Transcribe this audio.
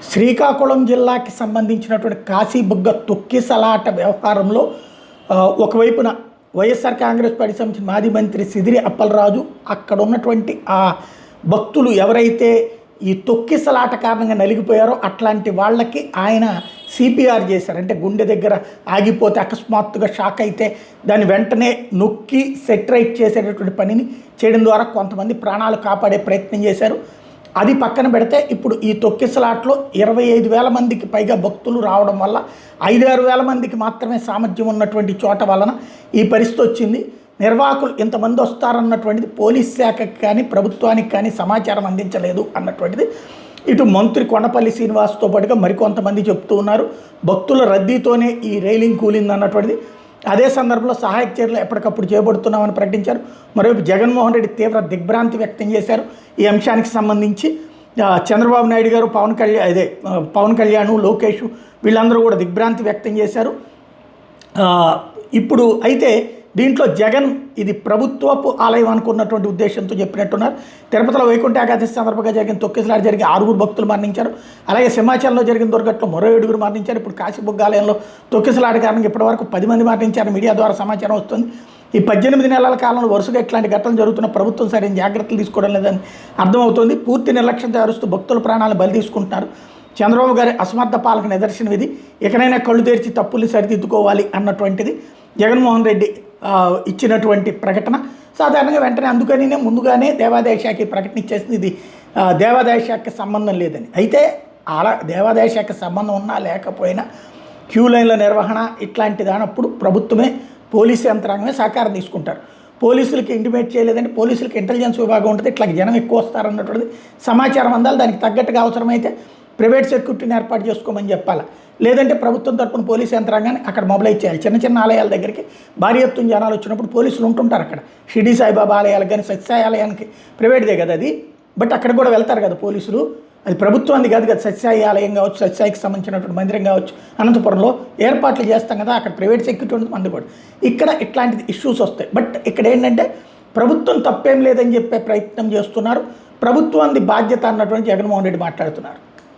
శ్రీకాకుళం జిల్లాకి సంబంధించినటువంటి కాశీబుగ్గ తొక్కిసలాట వ్యవహారంలో ఒకవైపున వైఎస్ఆర్ కాంగ్రెస్ పార్టీ సంబంధించిన మాజీ మంత్రి సిదిరి అప్పలరాజు అక్కడ ఉన్నటువంటి ఆ భక్తులు ఎవరైతే ఈ తొక్కిసలాట కారణంగా నలిగిపోయారో అట్లాంటి వాళ్ళకి ఆయన సిపిఆర్ చేశారు. అంటే గుండె దగ్గర ఆగిపోతే అకస్మాత్తుగా షాక్ అయితే దాన్ని వెంటనే నొక్కి సెట్రైట్ చేసేటటువంటి పనిని చేయడం ద్వారా కొంతమంది ప్రాణాలు కాపాడే ప్రయత్నం చేశారు. అది పక్కన పెడితే ఇప్పుడు ఈ తొక్కిసలాట్లో 25,000 మందికి పైగా భక్తులు రావడం వల్ల 5-6 వేల మందికి మాత్రమే సామర్థ్యం ఉన్నటువంటి చోట వలన ఈ పరిస్థితి వచ్చింది. నిర్వాహకులు ఇంతమంది వస్తారన్నటువంటిది పోలీస్ శాఖకి కానీ ప్రభుత్వానికి కానీ సమాచారం అందించలేదు అన్నటువంటిది ఇటు మంత్రి కొండపల్లి శ్రీనివాస్తో పాటుగా మరికొంతమంది చెప్తూ ఉన్నారు. భక్తుల రద్దీతోనే ఈ రైలింగ్ కూలింది అన్నటువంటిది. అదే సందర్భంలో సహాయక చర్యలు ఎప్పటికప్పుడు చేపడుతున్నామని ప్రకటించారు. మరోవైపు జగన్మోహన్ రెడ్డి తీవ్ర దిగ్భ్రాంతి వ్యక్తం చేశారు ఈ అంశానికి సంబంధించి. చంద్రబాబు నాయుడు గారు పవన్ కళ్యాణ్ లోకేష్ వీళ్ళందరూ కూడా దిగ్భ్రాంతి వ్యక్తం చేశారు. ఇప్పుడు అయితే దీంట్లో జగన్ ఇది ప్రభుత్వపు ఆలయం అనుకున్నటువంటి ఉద్దేశంతో చెప్పినట్టున్నారు. తిరుపతిలో వైకుంఠ ఏకాదశి సందర్భంగా జరిగిన తొక్కిసలాట జరిగి 6 భక్తులు మరణించారు. అలాగే సింహాచలంలో జరిగిన దుర్ఘటనలో మరో 7 మరణించారు. ఇప్పుడు కాశీబుగ్గ ఆలయంలో తొక్కిసలాట కారణంగా ఇప్పటివరకు 10 మంది మరణించారు మీడియా ద్వారా సమాచారం వస్తుంది. ఈ 18 నెలల కాలంలో వరుసగా ఇట్లాంటి ఘటనలు జరుగుతున్న ప్రభుత్వం సరైన జాగ్రత్తలు తీసుకోవడం లేదని అర్థమవుతోంది. పూర్తి నిర్లక్ష్యంతో అరుస్తూ భక్తుల ప్రాణాలను బలి తీసుకుంటున్నారు. చంద్రబాబు గారి అసమర్థ పాలక నిదర్శనం ఇది. ఎక్కడైనా కళ్ళు తెరిచి తప్పుల్ని సరిదిద్దుకోవాలి అన్నటువంటిది జగన్మోహన్ రెడ్డి ఇచ్చినటువంటి ప్రకటన. సాధారణంగా వెంటనే అందుకని ముందుగానే దేవాదాయ శాఖ ప్రకటన ఇచ్చేసింది ఇది దేవాదాయ శాఖకి సంబంధం లేదని. అయితే అలా దేవాదాయ శాఖ సంబంధం ఉన్నా లేకపోయినా క్యూ లైన్ల నిర్వహణ ఇట్లాంటి దానప్పుడు ప్రభుత్వమే పోలీసు యంత్రాంగమే సహకారం తీసుకుంటారు. పోలీసులకి ఇంటిమేట్ చేయలేదంటే పోలీసులకి ఇంటెలిజెన్స్ విభాగం ఉంటుంది, ఇట్లా జనం ఎక్కువ వస్తారన్నటువంటిది సమాచారం అందాలి. దానికి తగ్గట్టుగా అవసరమైతే ప్రైవేట్ సెక్యూరిటీని ఏర్పాటు చేసుకోమని చెప్పాలి. లేదంటే ప్రభుత్వం తరపున పోలీసు యంత్రాంగాన్ని అక్కడ మొబిలైజ్ చేయాలి. చిన్న చిన్న ఆలయాల దగ్గరికి భారీ ఎత్తున జనాలు వచ్చినప్పుడు పోలీసులు ఉంటుంటారు అక్కడ. షిరిడి సాయిబాబా ఆలయాలకు కానీ సత్యసాయి ఆలయానికి ప్రైవేట్దే కదా అది, బట్ అక్కడ కూడా వెళ్తారు కదా పోలీసులు. అది ప్రభుత్వాన్ని కాదు కదా. సత్యసాయి ఆలయం కావచ్చు, సత్యసాయికి సంబంధించినటువంటి మందిరం కావచ్చు, అనంతపురంలో ఏర్పాట్లు చేస్తాం కదా, అక్కడ ప్రైవేట్ సెక్యూరిటీ ఉంటుంది మంది కూడా. ఇక్కడ ఇట్లాంటి ఇష్యూస్ వస్తాయి. బట్ ఇక్కడ ఏంటంటే ప్రభుత్వం తప్పేం లేదని చెప్పే ప్రయత్నం చేస్తున్నారు. ప్రభుత్వాన్ని బాధ్యత అన్నటువంటి జగన్మోహన్ రెడ్డి మాట్లాడుతున్నారు.